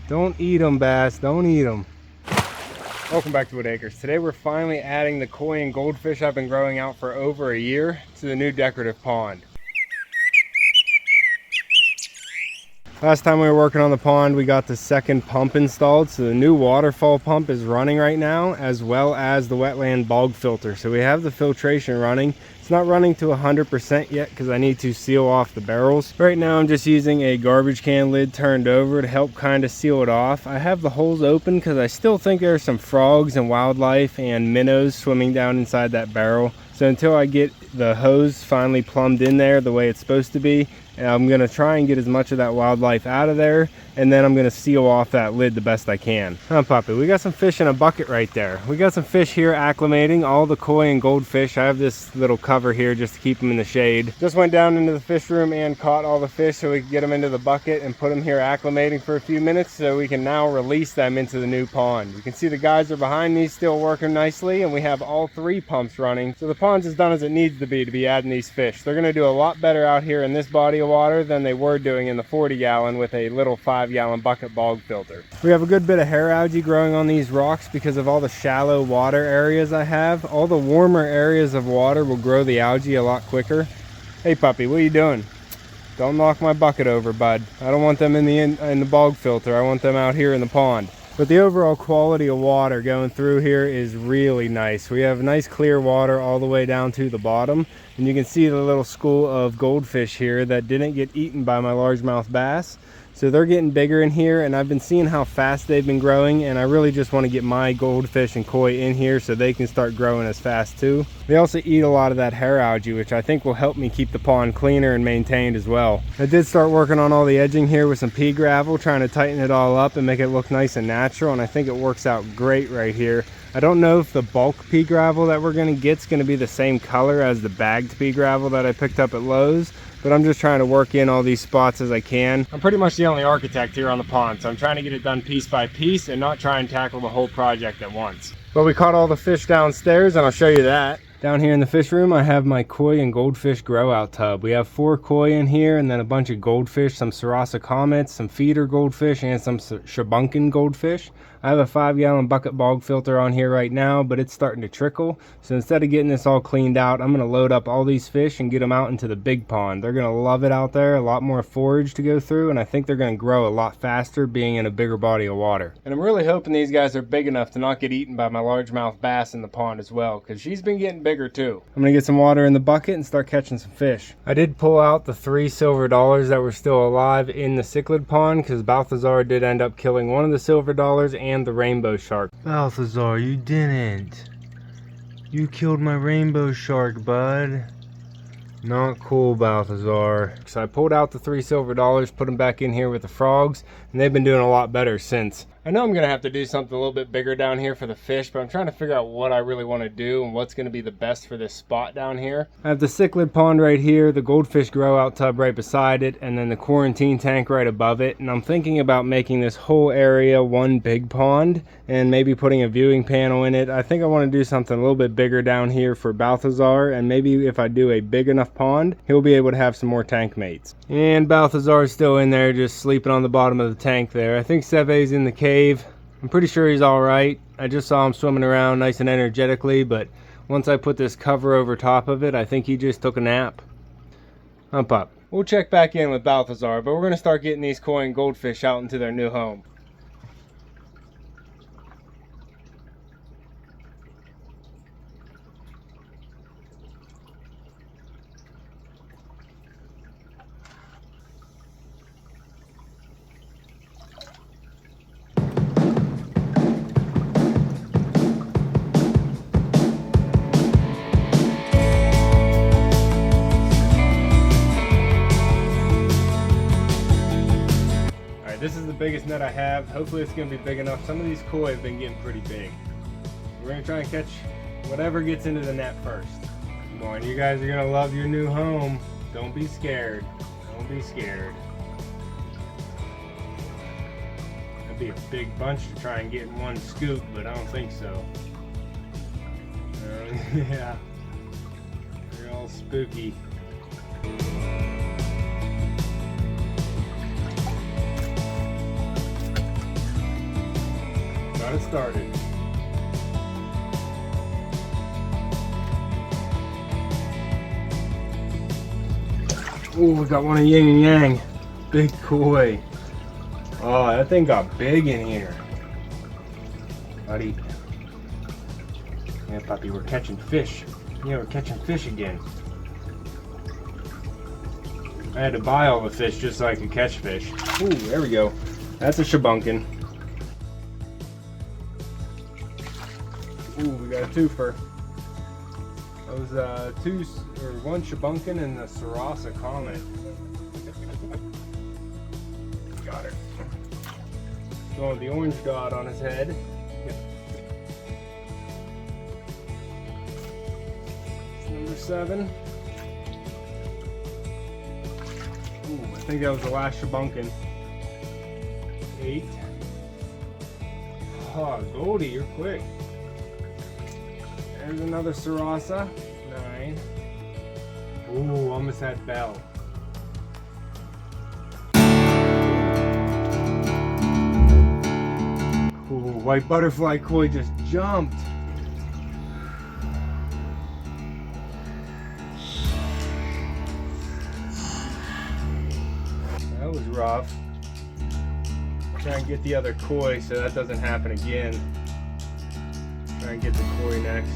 Don't eat them, bass. Don't eat them. Welcome back to Whitt Acres. Today we're finally adding the koi and goldfish I've been growing out for over a year to the new decorative pond. Last time we were working on the pond, we got the second pump installed. So the new waterfall pump is running right now, as well as the wetland bog filter. So we have the filtration running. It's not running to 100% yet because I need to seal off the barrels. Right now I'm just using a garbage can lid turned over to help kind of seal it off. I have the holes open because I still think there are some frogs and wildlife and minnows swimming down inside that barrel. So until I get the hose finally plumbed in there the way it's supposed to be, I'm going to try and get as much of that wildlife out of there, and then I'm going to seal off that lid the best I can. Huh, puppy? We got some fish in a bucket right there. We got some fish here acclimating, all the koi and goldfish. I have this little cover here just to keep them in the shade. Just went down into the fish room and caught all the fish so we could get them into the bucket and put them here acclimating for a few minutes so we can now release them into the new pond. You can see the guys are behind me still working nicely, and we have all 3 pumps running. So the pond's as done as it needs to be adding these fish. They're going to do a lot better out here in this body of water than they were doing in the 40-gallon with a little 5-gallon bucket bog filter. We have a good bit of hair algae growing on these rocks because of all the shallow water areas I have. All the warmer areas of water will grow the algae a lot quicker. Hey puppy, what are you doing? Don't knock my bucket over, bud. I don't want them in the bog filter. I want them out here in the pond. But the overall quality of water going through here is really nice. We have nice clear water all the way down to the bottom. And you can see the little school of goldfish here that didn't get eaten by my largemouth bass. So they're getting bigger in here, and I've been seeing how fast they've been growing, and I really just want to get my goldfish and koi in here so they can start growing as fast too. They also eat a lot of that hair algae, which I think will help me keep the pond cleaner and maintained as well. I did start working on all the edging here with some pea gravel, trying to tighten it all up and make it look nice and natural, and I think it works out great right here. I don't know if the bulk pea gravel that we're going to get is going to be the same color as the bagged pea gravel that I picked up at Lowe's, but I'm just trying to work in all these spots as I can. I'm pretty much the only architect here on the pond, so I'm trying to get it done piece by piece and not try and tackle the whole project at once. But we caught all the fish downstairs, and I'll show you that. Down here in the fish room, I have my koi and goldfish grow out tub. We have 4 koi in here, and then a bunch of goldfish, some Sarasa comets, some feeder goldfish, and some shabunkin goldfish. I have a 5-gallon bucket bog filter on here right now, but it's starting to trickle. So instead of getting this all cleaned out, I'm going to load up all these fish and get them out into the big pond. They're going to love it out there, a lot more forage to go through, and I think they're going to grow a lot faster being in a bigger body of water. And I'm really hoping these guys are big enough to not get eaten by my largemouth bass in the pond as well, because she's been getting bigger too. I'm going to get some water in the bucket and start catching some fish. I did pull out the 3 silver dollars that were still alive in the cichlid pond because Balthazar did end up killing one of the silver dollars and the rainbow shark. Balthazar, you didn't. You killed my rainbow shark, bud. Not cool, Balthazar. So I pulled out the 3 silver dollars, put them back in here with the frogs, and they've been doing a lot better since. I know I'm going to have to do something a little bit bigger down here for the fish, but I'm trying to figure out what I really want to do and what's going to be the best for this spot down here. I have the cichlid pond right here, the goldfish grow out tub right beside it, and then the quarantine tank right above it. And I'm thinking about making this whole area one big pond and maybe putting a viewing panel in it. I think I want to do something a little bit bigger down here for Balthazar, and maybe if I do a big enough pond, he'll be able to have some more tank mates. And Balthazar is still in there just sleeping on the bottom of the tank there. I think Seve's in the cave. I'm pretty sure he's all right. I just saw him swimming around nice and energetically, but once I put this cover over top of it, I think he just took a nap. Hump up. We'll check back in with Balthazar, but we're going to start getting these koi and goldfish out into their new home. This is the biggest net I have. Hopefully it's going to be big enough. Some of these koi have been getting pretty big. We're going to try and catch whatever gets into the net first. Come on, you guys are going to love your new home. Don't be scared. Don't be scared. That'd be a big bunch to try and get in one scoop, but I don't think so. Yeah. They're all spooky. Got it started. Oh, we got one of yin and yang. Big koi. Oh, that thing got big in here. Buddy. Yeah, puppy, we're catching fish. Yeah, we're catching fish again. I had to buy all the fish just so I could catch fish. Ooh, there we go. That's a shabunkin. Ooh, we got a twofer. That was one shabunkin and the Sarasa Comet. Got her. Going with the orange dot on his head. Number 7. Ooh, I think that was the last shabunkin. 8. Oh, Goldie, you're quick. There's another Sarasa. 9. Ooh, almost had bell. Ooh, white butterfly koi just jumped. That was rough. Try and get the other koi so that doesn't happen again. Try and get the koi next.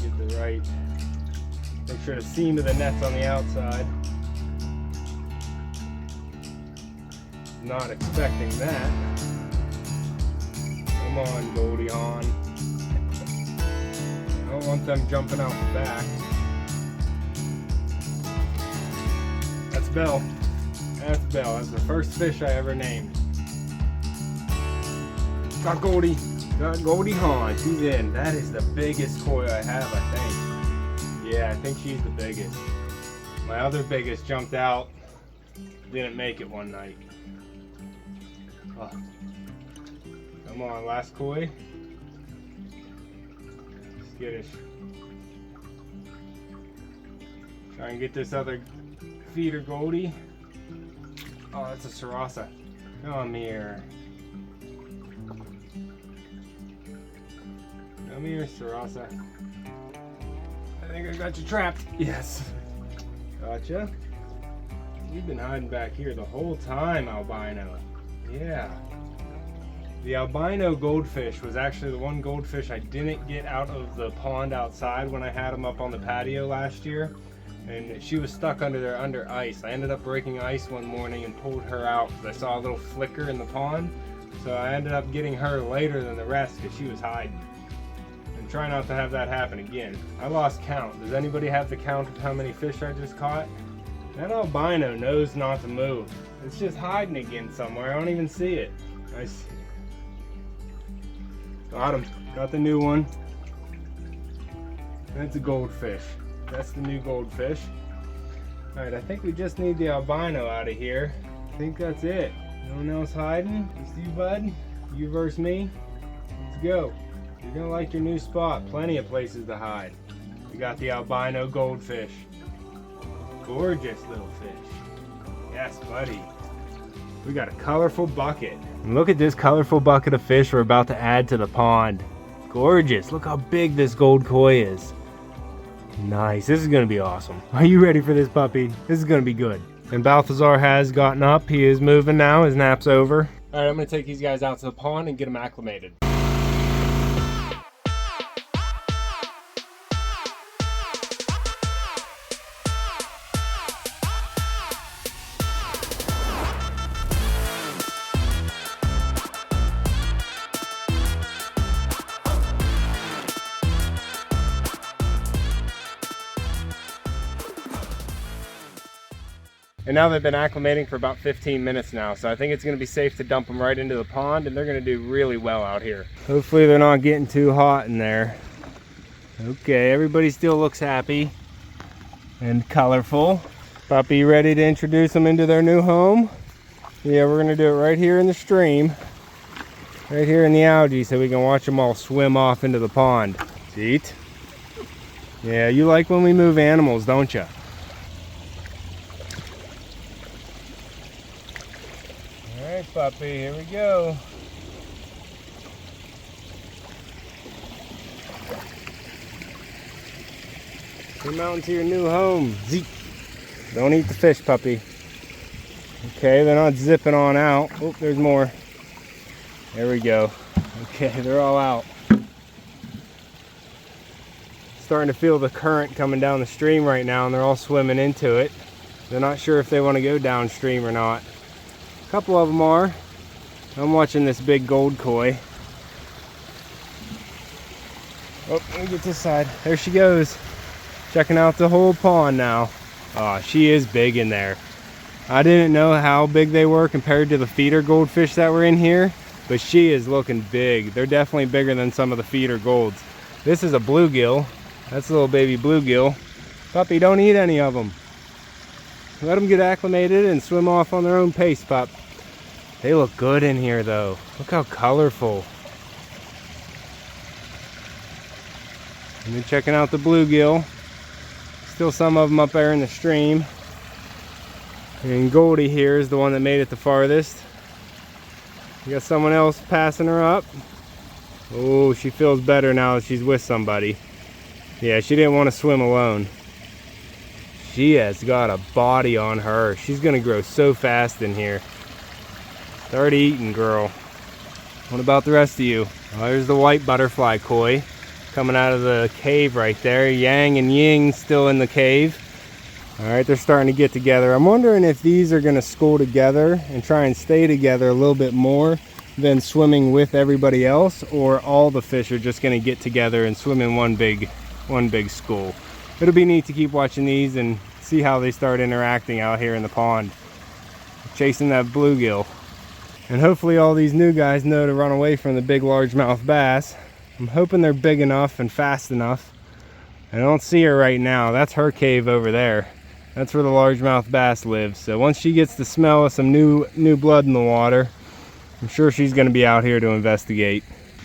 Get the right. Make sure the seam of the net's on the outside. Not expecting that. Come on, Goldie on. I don't want them jumping out the back. That's Belle. That's Belle. That's the first fish I ever named. Got Goldie. Got Goldie Hawn. She's in. That is the biggest koi I have, I think. Yeah, I think she's the biggest. My other biggest jumped out. Didn't make it one night. Oh. Come on, last koi. Skittish. Try and get this other feeder Goldie. Oh, that's a Sarasa. Come here. Come here, Sarasa. I think I got you trapped. Yes. Gotcha. You've been hiding back here the whole time, albino. Yeah. The albino goldfish was actually the one goldfish I didn't get out of the pond outside when I had them up on the patio last year. And she was stuck under ice. I ended up breaking ice one morning and pulled her out because I saw a little flicker in the pond. So I ended up getting her later than the rest because she was hiding. And try not to have that happen again. I lost count. Does anybody have the count of how many fish I just caught? That albino knows not to move. It's just hiding again somewhere. I don't even see it. Nice. Got him. Got the new one. That's a goldfish. That's the new goldfish. Alright, I think we just need the albino out of here. I think that's it. No one else hiding? Just you, bud? You versus me? Let's go. You're gonna like your new spot. Plenty of places to hide. We got the albino goldfish. Gorgeous little fish. Yes, buddy. We got a colorful bucket. And look at this colorful bucket of fish we're about to add to the pond. Gorgeous. Look how big this gold koi is. Nice. This is going to be awesome. Are you ready for this puppy? This is going to be good. And Balthazar has gotten up. He is moving now. His nap's over. All right, I'm going to take these guys out to the pond and get them acclimated. And now they've been acclimating for about 15 minutes now, so I think it's going to be safe to dump them right into the pond, and they're going to do really well out here. Hopefully they're not getting too hot in there. Okay, everybody still looks happy and colorful. Puppy, you ready to introduce them into their new home? Yeah, we're going to do it right here in the stream. Right here in the algae, so we can watch them all swim off into the pond. Eat. Yeah, you like when we move animals, don't you? Alright, puppy, here we go. Come out into your new home. Zeke. Don't eat the fish, puppy. Okay, they're not zipping on out. Oh, there's more. There we go. Okay, they're all out. Starting to feel the current coming down the stream right now, and they're all swimming into it. They're not sure if they want to go downstream or not. A couple of them are. I'm watching this big gold koi. Oh, let me get this side. There she goes. Checking out the whole pond now. Oh, she is big in there. I didn't know how big they were compared to the feeder goldfish that were in here, but she is looking big. They're definitely bigger than some of the feeder golds. This is a bluegill. That's a little baby bluegill. Puppy, don't eat any of them. Let them get acclimated and swim off on their own pace, pup. They look good in here though. Look how colorful. And then checking out the bluegill. Still some of them up there in the stream. And Goldie here is the one that made it the farthest. You got someone else passing her up. Oh, she feels better now that she's with somebody. Yeah, she didn't want to swim alone. She has got a body on her. She's gonna grow so fast in here. Start eating, girl. What about the rest of you? Oh, there's the white butterfly koi coming out of the cave right there. Yang and Ying still in the cave. All right, they're starting to get together. I'm wondering if these are gonna school together and try and stay together a little bit more than swimming with everybody else, or all the fish are just gonna get together and swim in one big school. It'll be neat to keep watching these and see how they start interacting out here in the pond. Chasing that bluegill. And hopefully all these new guys know to run away from the big largemouth bass. I'm hoping they're big enough and fast enough. I don't see her right now. That's her cave over there. That's where the largemouth bass lives. So once she gets the smell of some new blood in the water, I'm sure she's going to be out here to investigate.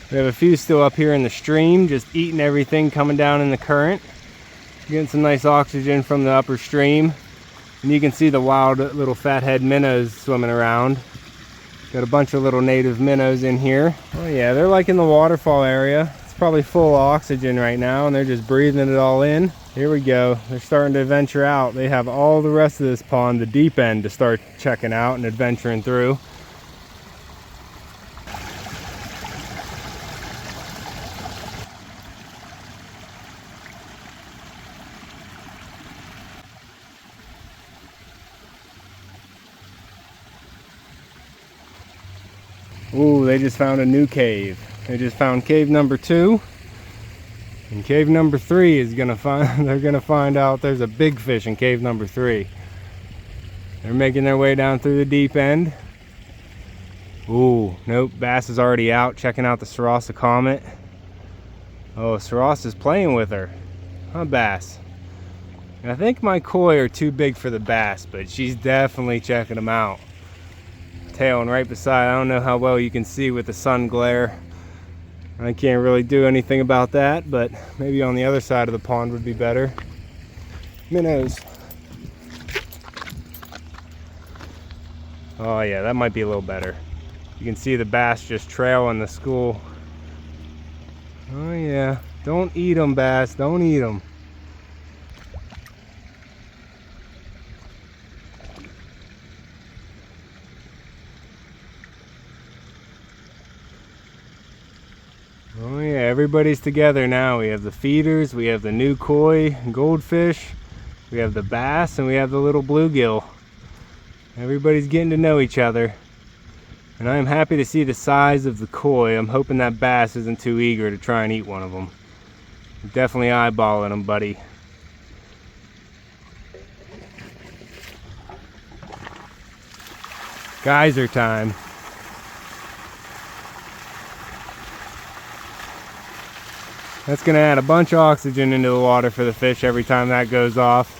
We have a few still up here in the stream, just eating everything coming down in the current. Getting some nice oxygen from the upper stream. And you can see the wild little fathead minnows swimming around. Got a bunch of little native minnows in here. Oh yeah, they're like in the waterfall area. It's probably full of oxygen right now and they're just breathing it all in. Here we go. They're starting to venture out. They have all the rest of this pond, the deep end, to start checking out and adventuring through. Ooh, they just found a new cave. They just found cave number 2. And cave number 3 is gonna find, they're gonna find out there's a big fish in cave number 3. They're making their way down through the deep end. Ooh, nope, bass is already out, checking out the Sarasa Comet. Oh, Sarasa's playing with her. Huh, bass? And I think my koi are too big for the bass, but she's definitely checking them out. Tailing right beside. I don't know how well you can see with the sun glare. I can't really do anything about that, but maybe on the other side of the pond would be better. Minnows. Oh yeah, that might be a little better. You can see the bass just trailing the school. Oh yeah, don't eat them, bass, don't eat them. Oh yeah, everybody's together now. We have the feeders, we have the new koi, goldfish, we have the bass, and we have the little bluegill. Everybody's getting to know each other. And I'm happy to see the size of the koi. I'm hoping that bass isn't too eager to try and eat one of them. I'm definitely eyeballing them, buddy. Geyser time. That's going to add a bunch of oxygen into the water for the fish every time that goes off.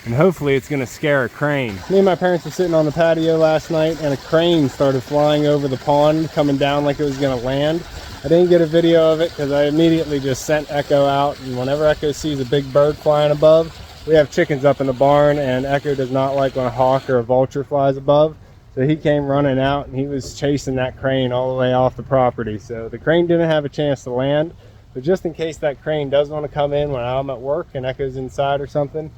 And hopefully it's going to scare a crane. Me and my parents were sitting on the patio last night and a crane started flying over the pond, coming down like it was going to land. I didn't get a video of it because I immediately just sent Echo out. And whenever Echo sees a big bird flying above, we have chickens up in the barn and Echo does not like when a hawk or a vulture flies above. So he came running out and he was chasing that crane all the way off the property. So the crane didn't have a chance to land. But just in case that crane does want to come in when I'm at work and Echo's inside or something,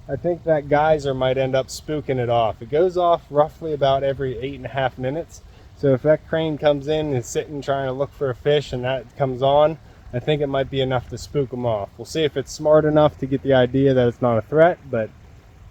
I think that geyser might end up spooking it off. It goes off roughly about every 8.5 minutes. So if that crane comes in and is sitting trying to look for a fish and that comes on, I think it might be enough to spook them off. We'll see if it's smart enough to get the idea that it's not a threat, but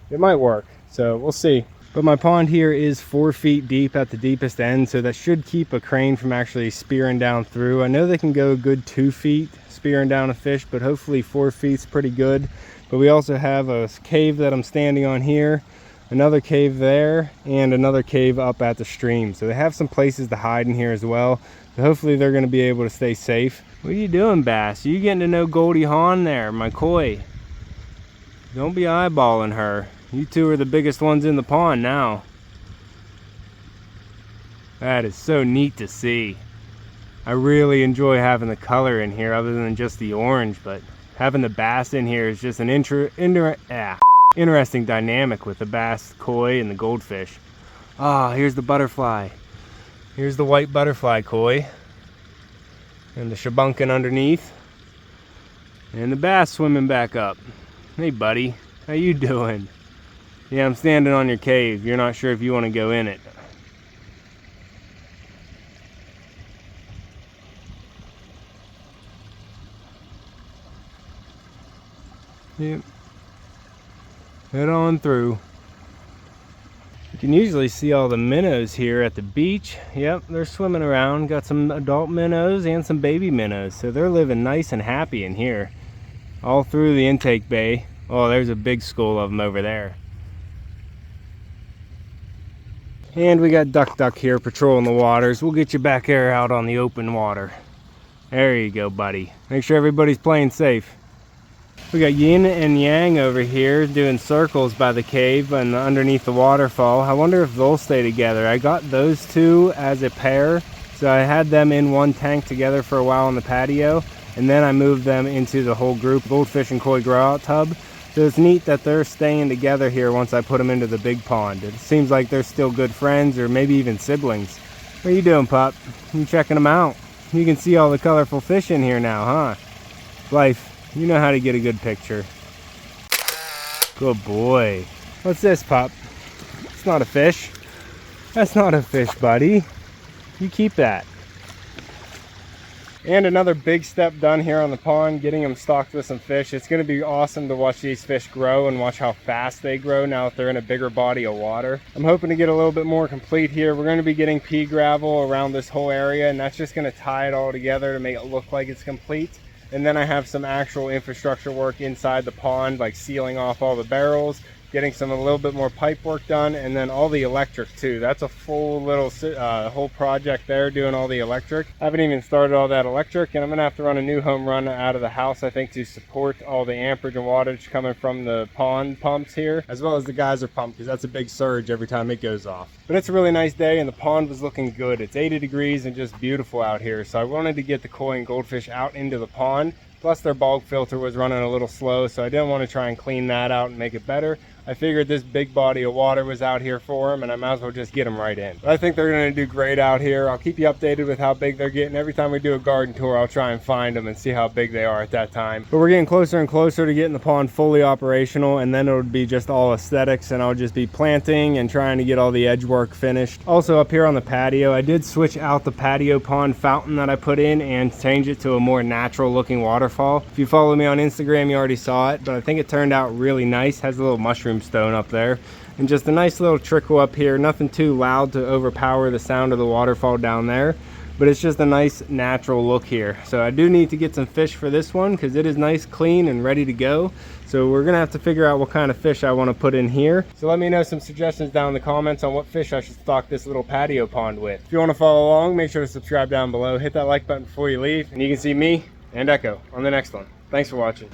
it might work. So we'll see. But my pond here is 4 feet deep at the deepest end, so that should keep a crane from actually spearing down through. I know they can go a good 2 feet spearing down a fish, but hopefully 4 feet's pretty good. But we also have a cave that I'm standing on here, another cave there, and another cave up at the stream. So they have some places to hide in here as well. So hopefully they're going to be able to stay safe. What are you doing, Bass? Are you getting to know Goldie Hawn there, my koi? Don't be eyeballing her. You two are the biggest ones in the pond now. That is so neat to see. I really enjoy having the color in here other than just the orange, but having the bass in here is just an interesting dynamic with the bass, koi, and the goldfish. Ah, here's the butterfly. Here's the white butterfly koi. And the shabunkin underneath. And the bass swimming back up. Hey buddy, how you doing? Yeah, I'm standing on your cave. You're not sure if you want to go in it. Yep. Head on through. You can usually see all the minnows here at the beach. Yep, they're swimming around. Got some adult minnows and some baby minnows. So they're living nice and happy in here. All through the intake bay. Oh, there's a big school of them over there. And we got Duck here patrolling the waters. We'll get you back there out on the open water. There you go, buddy. Make sure everybody's playing safe. We got Yin and Yang over here doing circles by the cave and underneath the waterfall. I wonder if they'll stay together. I got those two as a pair, so I had them in one tank together for a while on the patio, and then I moved them into the whole group goldfish and koi grow out tub. So it's neat that they're staying together here once I put them into the big pond. It seems like they're still good friends or maybe even siblings. What are you doing, pup? You checking them out? You can see all the colorful fish in here now, huh? Life. You know how to get a good picture. Good boy. What's this, pup? It's not a fish. That's not a fish, buddy. You keep that. And another big step done here on the pond, getting them stocked with some fish. It's going to be awesome to watch these fish grow and watch how fast they grow now that they're in a bigger body of water. I'm hoping to get a little bit more complete here. We're going to be getting pea gravel around this whole area, and that's just going to tie it all together to make it look like it's complete. And then I have some actual infrastructure work inside the pond, like sealing off all the barrels, getting a little bit more pipe work done, and then all the electric too. That's a full little whole project there, doing all the electric. I haven't even started all that electric, and I'm gonna have to run a new home run out of the house, I think, to support all the amperage and wattage coming from the pond pumps here, as well as the geyser pump, because that's a big surge every time it goes off. But it's a really nice day, and the pond was looking good. It's 80 degrees and just beautiful out here, so I wanted to get the koi and goldfish out into the pond. Plus their bulk filter was running a little slow, so I didn't want to try and clean that out and make it better. I figured this big body of water was out here for them, and I might as well just get them right in. But I think they're going to do great out here. I'll keep you updated with how big they're getting. Every time we do a garden tour, I'll try and find them and see how big they are at that time. But we're getting closer and closer to getting the pond fully operational, and then it would be just all aesthetics, and I'll just be planting and trying to get all the edge work finished. Also up here on the patio, I did switch out the patio pond fountain that I put in and change it to a more natural looking waterfall. If you follow me on Instagram, you already saw it, but I think it turned out really nice. Has a little mushroom stone up there and just a nice little trickle up here. Nothing too loud to overpower the sound of the waterfall down there, but it's just a nice natural look here. So I do need to get some fish for this one because it is nice, clean, and ready to go. So we're gonna have to figure out what kind of fish I want to put in here. So let me know some suggestions down in the comments on what fish I should stock this little patio pond with. If you want to follow along, make sure to subscribe down below, hit that like button before you leave, and you can see me and Echo on the next one. Thanks for watching.